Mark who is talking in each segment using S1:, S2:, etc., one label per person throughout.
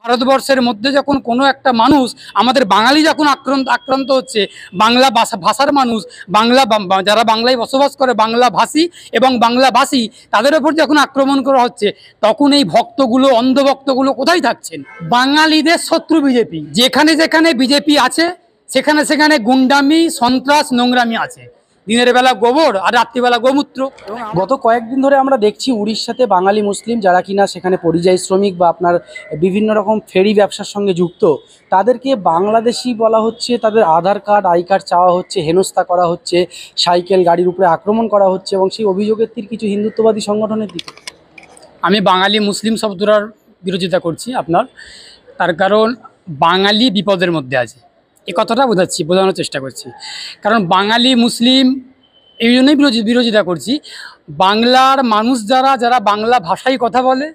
S1: ভারতবর্ষের মধ্যে যখন কোনো একটা মানুষ আমাদের বাঙালি যখন আক্রান্ত হচ্ছে, বাংলা ভাষার মানুষ, যারা বাংলায় বসবাস করে বাংলা ভাষী এবং বাংলাভাষী, তাদের ওপর যখন আক্রমণ করা হচ্ছে, তখন এই ভক্তগুলো, অন্ধভক্তগুলো কোথায় থাকছেন? বাঙালিদের শত্রু বিজেপি। যেখানে যেখানে বিজেপি আছে সেখানে সেখানে গুন্ডামি, সন্ত্রাস, নোংরামি আছে। দিনের বেলা গোবর আর রাত্রিবেলা গোমূত্র।
S2: গত কয়েকদিন ধরে আমরা দেখছি উড়িষ্যাতে বাঙালি মুসলিম যারা কিনা সেখানে পরিযায়ী শ্রমিক বা আপনার বিভিন্ন রকম ফেরি ব্যবসার সঙ্গে যুক্ত, তাদেরকে বাংলাদেশি বলা হচ্ছে, তাদের আধার কার্ড, আই কার্ড চাওয়া হচ্ছে, হেনস্থা করা হচ্ছে, সাইকেল গাড়ির উপরে আক্রমণ করা হচ্ছে, এবং সেই অভিযোগের তীর কিছু হিন্দুত্ববাদী সংগঠনের দিকে।
S1: আমি বাঙালি মুসলিম শব্দটার বিরোধিতা করছি আপনার, তার কারণ বাঙালি বিপদের মধ্যে আছে, এই কথাটা বোঝানোর চেষ্টা করছি। কারণ বাঙালি মুসলিম এই জন্যই বিরোধিতা করছি, বাংলার মানুষ যারা বাংলা ভাষায় কথা বলে,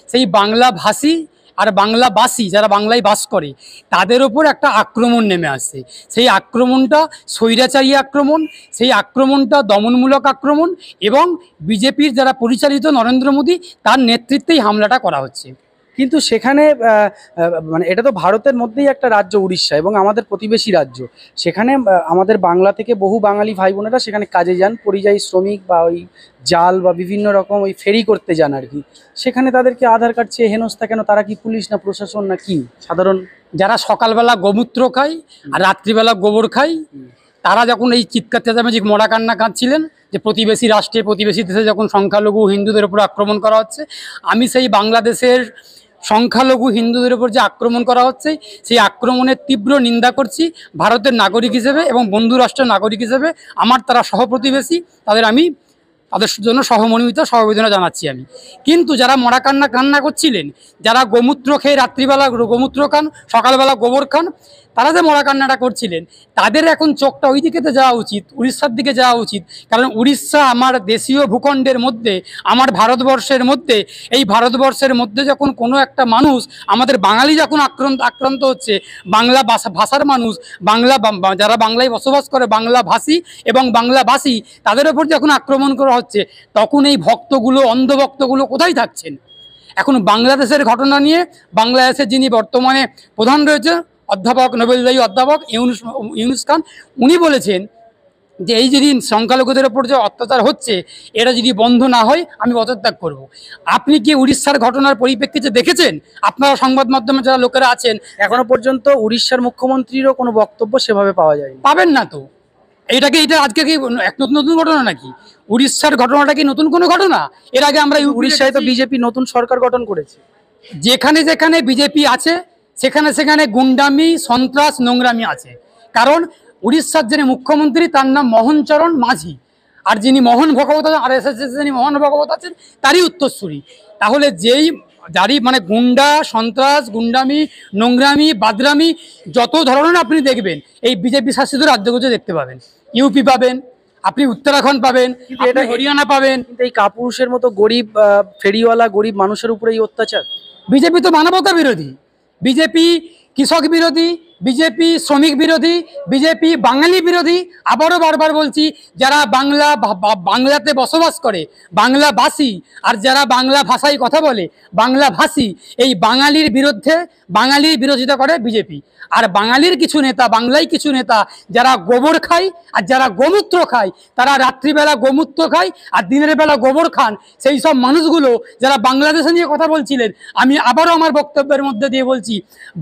S1: সেই বাংলা ভাষী আর বাংলাভাষী যারা বাংলায় বাস করে, তাদের ওপর একটা আক্রমণ নেমে আসছে। সেই আক্রমণটা স্বৈরাচারী আক্রমণ, সেই আক্রমণটা দমনমূলক আক্রমণ, এবং বিজেপির যারা পরিচালিত নরেন্দ্র মোদী তার নেতৃত্বেই হামলাটা করা হচ্ছে।
S2: কিন্তু সেখানে মানে এটা তো ভারতের মধ্যেই একটা রাজ্য উড়িষ্যা, এবং আমাদের প্রতিবেশী রাজ্য। সেখানে আমাদের বাংলা থেকে বহু বাঙালি ভাই বোনেরা সেখানে কাজে যান, পরিযায়ী শ্রমিক বা ওই জাল বা বিভিন্ন রকম ওই ফেরি করতে যান আর কি। সেখানে তাদেরকে আধার কার্ড চেয়ে হেনস্থা কেন? তারা কি পুলিশ না প্রশাসন না কি? সাধারণ
S1: যারা সকালবেলা গোমূত্র খায় আর রাত্রিবেলা গোবর খায়, তারা যখন এই চিৎকার চেঁচামেচি মরা কান্না কাঁদছিলেন যে প্রতিবেশী রাষ্ট্রে, প্রতিবেশী দেশে যখন সংখ্যালঘু হিন্দুদের উপর আক্রমণ করা হচ্ছে, আমি সেই বাংলাদেশের সংখ্যালঘু হিন্দুদের উপর যে আক্রমণ করা হচ্ছে, সেই আক্রমণের তীব্র নিন্দা করছি ভারতের নাগরিক হিসেবে এবং বন্ধু রাষ্ট্রের নাগরিক হিসেবে। আমার তারা সহপ্রতিবেশী, তাদের জন্য সমবেদনা জানাচ্ছি আমি। কিন্তু যারা মরা কান্না করছিলেন, যারা গোমূত্র খেয়ে রাত্রিবেলা গোমূত্র খান, সকালবেলা গোবর খান, তারা যে মরা কান্নাটা করছিলেন, তাদের এখন চোখটা ওই দিকেতে যাওয়া উচিত, উড়িষ্যার দিকে যাওয়া উচিত। কারণ উড়িষ্যা আমার দেশীয় ভূখণ্ডের মধ্যে, আমার ভারতবর্ষের মধ্যে, এই ভারতবর্ষের মধ্যে যখন কোনো একটা মানুষ আমাদের বাঙালি যখন আক্রান্ত হচ্ছে, বাংলা ভাষার মানুষ, যারা বাংলায় বসবাস করে বাংলাভাষী এবং বাংলাভাষী, তাদের ওপর যখন আক্রমণ করা হচ্ছে, তখন এই ভক্তগুলো, অন্ধভক্তগুলো কোথায় থাকছেন? এখন বাংলাদেশের ঘটনা নিয়ে বাংলাদেশের যিনি বর্তমানে প্রধান রয়েছে, অধ্যাপক, নোবেলজয়ী অধ্যাপক ইউনুস খান, উনি বলেছেন যে এই যদি সংখ্যালঘুদের ওপর যে অত্যাচার হচ্ছে, এটা যদি বন্ধ না হয় আমি পদত্যাগ করব। আপনি কি উড়িষ্যার ঘটনার পরিপ্রেক্ষিতে দেখেছেন? আপনারা সংবাদ মাধ্যমে যারা লোকেরা আছেন,
S2: এখনো পর্যন্ত উড়িষ্যার মুখ্যমন্ত্রীরও কোনো বক্তব্য সেভাবে পাওয়া যায়নি।
S1: পাবেন না তো। এটা আজকে কি এক নতুন ঘটনা নাকি? উড়িষ্যার ঘটনাটা কি নতুন কোনো ঘটনা? এর আগে আমরা
S2: উড়িষ্যায় তো বিজেপি নতুন সরকার গঠন করেছে।
S1: যেখানে যেখানে বিজেপি আছে সেখানে সেখানে গুন্ডামি, সন্ত্রাস, নোংরামি আছে। কারণ উড়িষ্যার যিনি মুখ্যমন্ত্রী তার নাম মোহন চরণ মাঝি, আর যিনি মোহন ভগবত আছেন, RSS যিনি মোহন ভগবত আছেন, তারই উত্তরসূরি। তাহলে যারই মানে গুন্ডা, সন্ত্রাস, গুন্ডামি, নোংরামি, বাদরামি যত ধরনের আপনি দেখবেন, এই বিজেপি শাসিত রাজ্যগুলো দেখতে পাবেন। ইউপি পাবেন, আপনি উত্তরাখণ্ড পাবেন, আপনি হরিয়ানা পাবেন।
S2: কিন্তু এই কাপুরুষের মতো গরিব ফেরিওয়ালা গরিব মানুষের উপরে এই অত্যাচার।
S1: বিজেপি তো মানবতা বিরোধী, বিজেপি কৃষক বিরোধী, বিজেপি শ্রমিক বিরোধী, বিজেপি বাঙালি বিরোধী। আবারও বারবার বলছি, যারা বাংলাতে বসবাস করে বাংলাভাষী আর যারা বাংলা ভাষায় কথা বলে বাংলাভাষী, এই বাঙালির বিরোধিতা করে বিজেপি। আর বাঙালির কিছু নেতা, বাংলায় কিছু নেতা যারা গোবর খায় আর যারা গোমূত্র খায়, তারা রাত্রিবেলা গোমূত্র খায় আর দিনের বেলা গোবর খান। সেই সব মানুষগুলো যারা বাংলাদেশে নিয়ে কথা বলছিলেন, আমি আবারও আমার বক্তব্যের মধ্যে দিয়ে বলছি,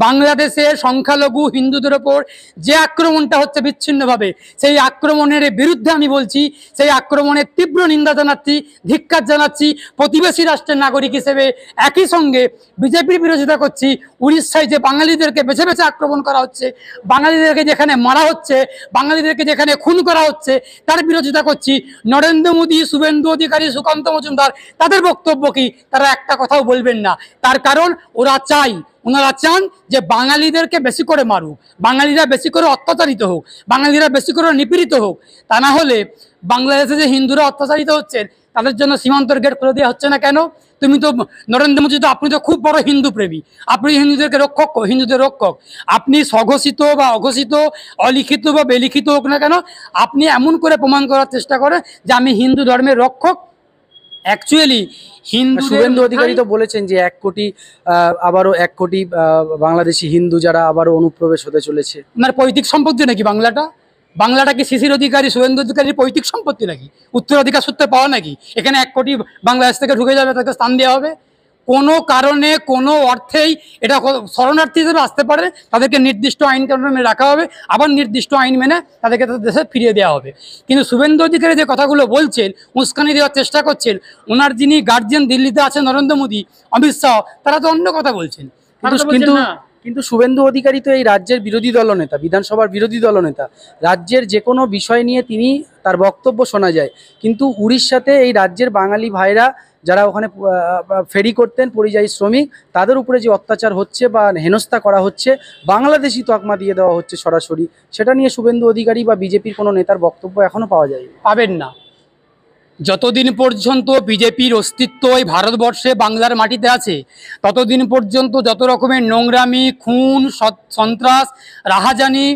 S1: বাংলাদেশের সংখ্যালঘু হিন্দুদের ওপর যে আক্রমণটা হচ্ছে বিচ্ছিন্নভাবে, সেই আক্রমণের বিরুদ্ধে আমি বলছি, সেই আক্রমণের তীব্র নিন্দা জানাচ্ছি, ধিক্কার জানাচ্ছি। প্রতিবেশী রাষ্ট্রের নাগরিক হিসেবে একই সঙ্গে বিজেপির বিরোধিতা করছি। উড়িষ্যায় যে বাঙালিদেরকে বেছে বেছে আক্রমণ করা হচ্ছে, বাঙালিদেরকে যেখানে মারা হচ্ছে, বাঙালিদেরকে যেখানে খুন করা হচ্ছে, তার বিরোধিতা করছি। নরেন্দ্র মোদী, শুভেন্দু অধিকারী, সুকান্ত মজুমদার, তাদের বক্তব্য কি? তারা একটা কথাও বলবেন না। তার কারণ ওনারা চান যে বাঙালিদেরকে বেশি করে মারুক, বাঙালিরা বেশি করে অত্যাচারিত হোক, বাঙালিরা বেশি করে নিপীড়িত হোক। তা না হলে বাংলাদেশে যে হিন্দুরা অত্যাচারিত হচ্ছেন, তাদের জন্য সীমান্তর গেট খুলে দেওয়া হচ্ছে না কেন? তুমি তো নরেন্দ্র মোদী, তো আপনি তো খুব বড় হিন্দু প্রেমী, আপনি হিন্দুদের রক্ষক। আপনি স্বঘোষিত বা অঘোষিত, অলিখিত বা বেলিখিত হোক না কেন, আপনি এমন করে প্রমাণ করার চেষ্টা করেন যে আমি হিন্দু ধর্মের রক্ষক, অ্যাকচুয়ালি হিন্দু
S2: শুভেন্দু অধিকারী তো বলেছেন যে 1 কোটি আবারও 1 কোটি বাংলাদেশি হিন্দু যারা আবারও অনুপ্রবেশ হতে চলেছে।
S1: ওনার পৈতৃক সম্পত্তি নাকি বাংলাটা? বাংলাটা কি শিশির অধিকারী, শুভেন্দু অধিকারীর পৈতৃক সম্পত্তি নাকি? উত্তরাধিকার সূত্রে পাওয়া নাকি? এখানে 1 কোটি বাংলাদেশ থেকে ঢুকে যাবে, তাকে স্থান দেওয়া হবে? কোনো কারণে কোনো অর্থেই এটা শরণার্থী হিসেবে আসতে পারে, তাদেরকে নির্দিষ্ট আইন কানুনে রাখা হবে, আবার নির্দিষ্ট আইন মেনে তাদেরকে তাদের দেশে ফিরিয়ে দেওয়া হবে। কিন্তু শুভেন্দু অধিকারী যে কথাগুলো বলছেন, উস্কানি দেওয়ার চেষ্টা করছেন, ওনার যিনি গার্জিয়ান দিল্লিতে আছেন নরেন্দ্র মোদী, অমিত শাহ, তারা তো অন্য কথা বলছেন।
S2: কিন্তু কিন্তু শুভেন্দু অধিকারী তো এই রাজ্যের বিরোধী দলনেতা, বিধানসভার বিরোধী দলনেতা। রাজ্যের যে কোনো বিষয় নিয়ে তিনি তার বক্তব্য শোনা যায়, কিন্তু উড়িষ্যাতে এই রাজ্যের বাঙালি ভাইরা যারা ওখানে ফেরি করতেন, পরিযায়ী শ্রমিক, তাদের উপরে যে অত্যাচার হচ্ছে বা হেনস্থা করা হচ্ছে, বাংলাদেশি তকমা দিয়ে দেওয়া হচ্ছে সরাসরি, সেটা নিয়ে শুভেন্দু অধিকারী বা বিজেপির কোনো নেতার বক্তব্য এখনো পাওয়া যায়নি।
S1: পাবেন না। যতদিন পর্যন্ত বিজেপির অস্তিত্ব এই ভারতবর্ষে বাংলার মাটিতে আছে, ততদিন পর্যন্ত যত রকমের নোংরামি, খুন, সন্ত্রাস, রাহাজানি,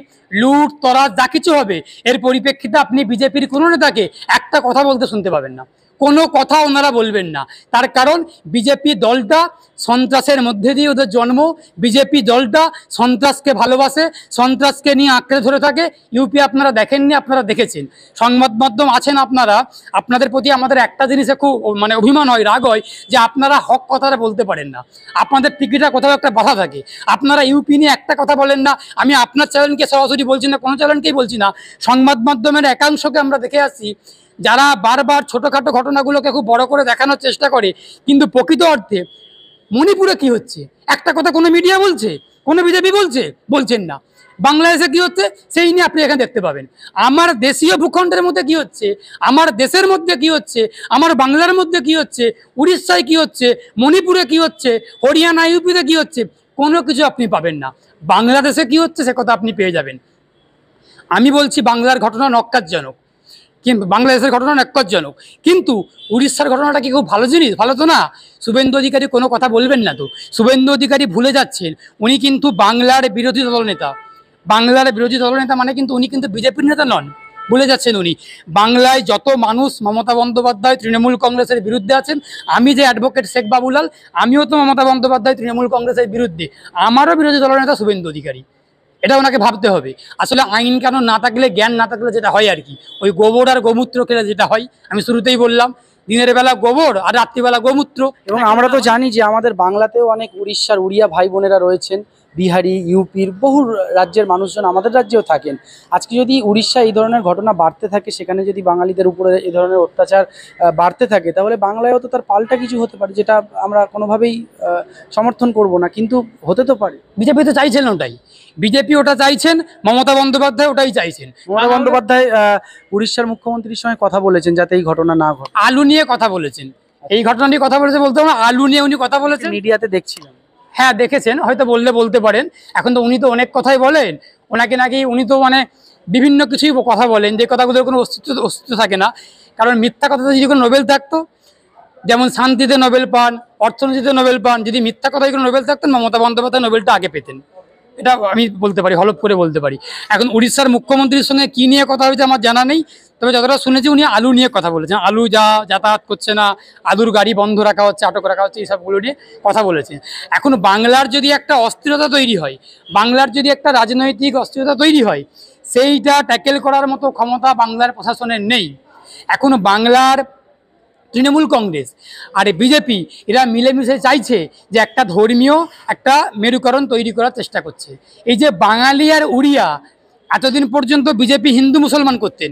S1: লুট তরাজ যা কিছু হবে, এর পরিপ্রেক্ষিতে আপনি বিজেপির কোনো নেতাকে একটা কথা বলতে শুনতে পাবেন না। কোনো কথা ওনারা বলবেন না। তার কারণ বিজেপি দলটা সন্ত্রাসের মধ্যে দিয়ে ওদের জন্ম। বিজেপি দলটা সন্ত্রাসকে ভালোবাসে, সন্ত্রাসকে নিয়ে আঁকড়ে ধরে থাকে। ইউপি আপনারা দেখেননি, আপনারা দেখেছেন। সংবাদ মাধ্যম আছেন আপনারা, আপনাদের প্রতি আমাদের একটা জিনিসে খুব অভিমান হয়, রাগ হয়, যে আপনারা হক কথাটা বলতে পারেন না। আপনাদের টিকিটা কোথাও একটা বাধা থাকে। আপনারা ইউপি নিয়ে একটা কথা বলেন না। আমি আপনার চ্যানেলকে সরাসরি বলছি না, কোনো চ্যানেলকেই বলছি না, সংবাদ মাধ্যমের একাংশকে আমরা দেখে আসছি যারা বারবার ছোটোখাটো ঘটনাগুলোকে খুব বড় করে দেখানোর চেষ্টা করে, কিন্তু প্রকৃত অর্থে মণিপুরে কি হচ্ছে একটা কথা কোনো মিডিয়া বলছে, কোনো বিজেপি বলছেন না। বাংলাদেশে কি হচ্ছে সেই নিয়ে আপনি এখানে দেখতে পাবেন। আমার দেশীয় ভূখণ্ডের মধ্যে কি হচ্ছে, আমার দেশের মধ্যে কি হচ্ছে, আমার বাংলার মধ্যে কি হচ্ছে, উড়িষ্যায় কি হচ্ছে, মণিপুরে কি হচ্ছে, হরিয়ানা ইউপিতে কি হচ্ছে, কোনো কিছু আপনি পাবেন না। বাংলাদেশে কি হচ্ছে সে কথা আপনি পেয়ে যাবেন। আমি বলছি বাংলার ঘটনা নক্কারজনক, কিন্তু বাংলাদেশের ঘটনা ন্যাক্কারজনক, কিন্তু উড়িষ্যার ঘটনাটা কি খুব ভালো জিনিস? ভালো তো না। শুভেন্দু অধিকারী কোনো কথা বলবেন না তো। শুভেন্দু অধিকারী ভুলে যাচ্ছেন উনি কিন্তু বাংলার বিরোধী দলনেতা। বাংলার বিরোধী দলনেতা মানে কিন্তু উনি কিন্তু বিজেপির নেতা নন, ভুলে যাচ্ছেন উনি। বাংলায় যত মানুষ মমতা বন্দ্যোপাধ্যায় তৃণমূল কংগ্রেসের বিরুদ্ধে আছেন, আমি যে অ্যাডভোকেট শেখ বাবুলাল, আমিও তো মমতা বন্দ্যোপাধ্যায় তৃণমূল কংগ্রেসের বিরুদ্ধে, আমারও বিরোধী দলনেতা শুভেন্দু অধিকারী। এটা ওনাকে ভাবতে হবে। আসলে আইন কানুন না থাকলে, জ্ঞান না থাকলে যেটা হয় আর কি, ওই গোবর আর গোমূত্র খেলে যেটা হয়, আমি শুরুতেই বললাম, দিনের বেলা গোবর আর রাত্রিবেলা গোমূত্র।
S2: এবং আমরা তো জানি যে আমাদের বাংলাতেও অনেক উড়িষ্যার উড়িয়া ভাই বোনেরা রয়েছেন, বিহারি, ইউপির বহু রাজ্যের মানুষজন আমাদের রাজ্যেও থাকেন। আজকে যদি উড়িষ্যা এই ধরনের ঘটনা বাড়তে থাকে, সেখানে যদি বাঙালিদের উপরে এই ধরনের অত্যাচার বাড়তে থাকে, তাহলে বাংলায়ও তো তার পাল্টা কিছু হতে পারে, যেটা আমরা কোনোভাবেই সমর্থন করব না, কিন্তু হতে তো পারে।
S1: বিজেপি তো চাইছেন ওটাই, বিজেপি ওটা চাইছেন, মমতা বন্দ্যোপাধ্যায় ওটাই চাইছেন।
S2: মমতা বন্দ্যোপাধ্যায় উড়িষ্যার মুখ্যমন্ত্রীর সঙ্গে কথা বলেছেন যাতে এই ঘটনা না ঘটে।
S1: আলু নিয়ে কথা বলেছেন, এই ঘটনা নিয়ে কথা বলেছে বলতে হবে না, আলু নিয়ে উনি কথা বলেছেন,
S2: মিডিয়াতে দেখছিলাম।
S1: হ্যাঁ দেখেছেন, হয়তো বলতে পারেন। এখন তো উনি তো অনেক কথাই বলেন, ওনাকে নাকি উনি তো বিভিন্ন কিছুই কথা বলেন, যে কথাগুলোর কোনো অস্তিত্ব থাকে না। কারণ মিথ্যা কথাতে যদি কোনো নোবেল থাকতো, যেমন শান্তিতে নোবেল পান, অর্থনীতিতে নোবেল পান, যদি মিথ্যা কথায় কোনো নোবেল থাকতেন, মমতা বন্দ্যোপাধ্যায় নোবেলটা আগে পেতেন। এটা আমি বলতে পারি, হলফ করে বলতে পারি। এখন উড়িষ্যার মুখ্যমন্ত্রীর সঙ্গে কি নিয়ে কথা হয়েছে আমার জানা নেই, তবে যতটা শুনেছি উনি আলু নিয়ে কথা বলেছেন। আলু যাতায়াত করছে না, আলুর গাড়ি বন্ধ রাখা হচ্ছে, আটক রাখা হচ্ছে, এইসবগুলো নিয়ে কথা বলেছেন। এখন বাংলার যদি একটা অস্থিরতা তৈরি হয়, বাংলার যদি একটা রাজনৈতিক অস্থিরতা তৈরি হয়, সেইটা ট্যাকেল করার মতো ক্ষমতা বাংলার প্রশাসনের নেই। এখন বাংলার তৃণমূল কংগ্রেস আর বিজেপি এরা মিলেমিশে চাইছে যে একটা ধর্মীয় একটা মেরুকরণ তৈরি করার চেষ্টা করছে। এই যে বাঙালি আর উড়িয়া, এতদিন পর্যন্ত বিজেপি হিন্দু মুসলমান করতেন,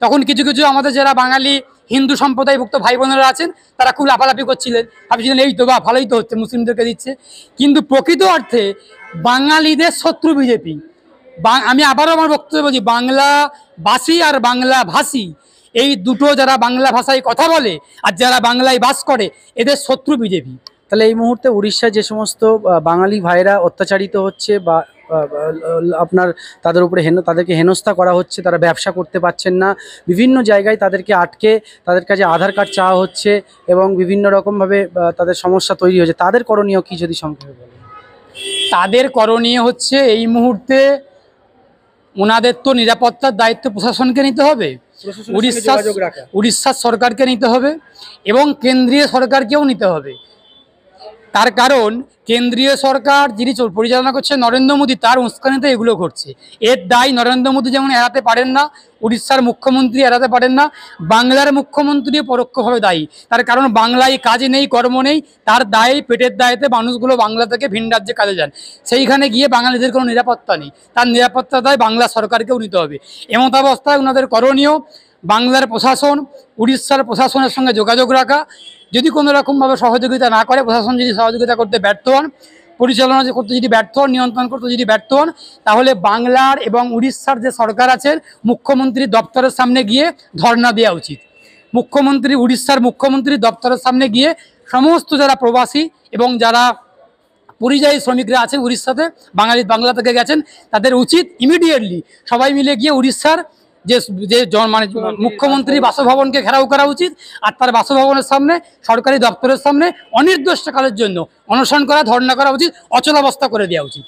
S1: তখন কিছু কিছু আমাদের যারা বাঙালি হিন্দু সম্প্রদায়ভুক্ত ভাই বোনেরা আছেন, তারা খুব লাফালাফি করছিলেন, ভাবছিলেন এই তো বা ভালোই তো হচ্ছে, মুসলিমদেরকে দিচ্ছে। কিন্তু প্রকৃত অর্থে বাঙালিদের শত্রু বিজেপি। আমি আবারও আমার বক্তব্য বলছি, বাংলাবাসী আর বাংলা ভাষী, এই দুটো যারা বাংলা ভাষায় কথা বলে আর যারা বাংলায় বাস করে, এদের শত্রু বিজেপি।
S2: তাহলে এই মুহূর্তে উড়িষ্যায় যে সমস্ত বাঙালি ভাইরা অত্যাচারিত হচ্ছে বা আপনার তাদের উপরে তাদেরকে হেনস্থা করা হচ্ছে, তারা ব্যবসা করতে পারছেন না, বিভিন্ন জায়গায় তাদেরকে আটকে তাদের কাছে আধার কার্ড চাওয়া হচ্ছে এবং বিভিন্ন রকমভাবে তাদের সমস্যা তৈরি হচ্ছে, তাদের করণীয় কি যদি সংক্ষেপে বলেন?
S1: তাদের করণীয় হচ্ছে এই মুহূর্তে ওনাদের তো নিরাপত্তার দায়িত্ব প্রশাসনকে নিতে হবে। উড়িষ্যার সরকারকে নিতে হবে এবং কেন্দ্রীয় সরকারকেও নিতে হবে। তার কারণ কেন্দ্রীয় সরকার যিনি পরিচালনা করছে নরেন্দ্র মোদী, তার উস্কানিতে এগুলো ঘটছে। এর দায় নরেন্দ্র মোদী যেমন এড়াতে পারেন না, উড়িষ্যার মুখ্যমন্ত্রী এড়াতে পারেন না, বাংলার মুখ্যমন্ত্রীও পরোক্ষভাবে দায়ী। তার কারণ বাংলায় কাজ নেই, কর্ম নেই, তার দায়ে পেটের দায়েতে মানুষগুলো বাংলা থেকে ভিন রাজ্যে কাজে যান। সেইখানে গিয়ে বাঙালিদের কোনো নিরাপত্তা নেই, তার নিরাপত্তা দায় বাংলা সরকারকেও নিতে হবে। এমতাবস্থায় ওনাদের করণীয় বাংলার প্রশাসন উড়িষ্যার প্রশাসনের সঙ্গে যোগাযোগ রাখা। যদি কোনো রকমভাবে সহযোগিতা না করে, প্রশাসন যদি সহযোগিতা করতে ব্যর্থ হন, পরিচালনা করতে যদি ব্যর্থ হন, নিয়ন্ত্রণ করতে যদি ব্যর্থ হন, তাহলে বাংলার এবং উড়িষ্যার যে সরকার আছেন মুখ্যমন্ত্রী দপ্তরের সামনে গিয়ে ধর্ণা দেওয়া উচিত। উড়িষ্যার মুখ্যমন্ত্রী দপ্তরের সামনে গিয়ে সমস্ত যারা প্রবাসী এবং যারা পরিযায়ী শ্রমিকরা আছেন উড়িষ্যাতে, বাংলা থেকে গেছেন, তাদের উচিত ইমিডিয়েটলি সবাই মিলে গিয়ে উড়িষ্যার যে মানে মুখ্যমন্ত্রী বাসভবনকে ঘেরাও করা উচিত। আর তার বাসভবনের সামনে, সরকারি দপ্তরের সামনে অনির্দিষ্টকালের জন্য অনশন করা, ধর্ণা করা উচিত, অচলাবস্থা করে দেওয়া উচিত।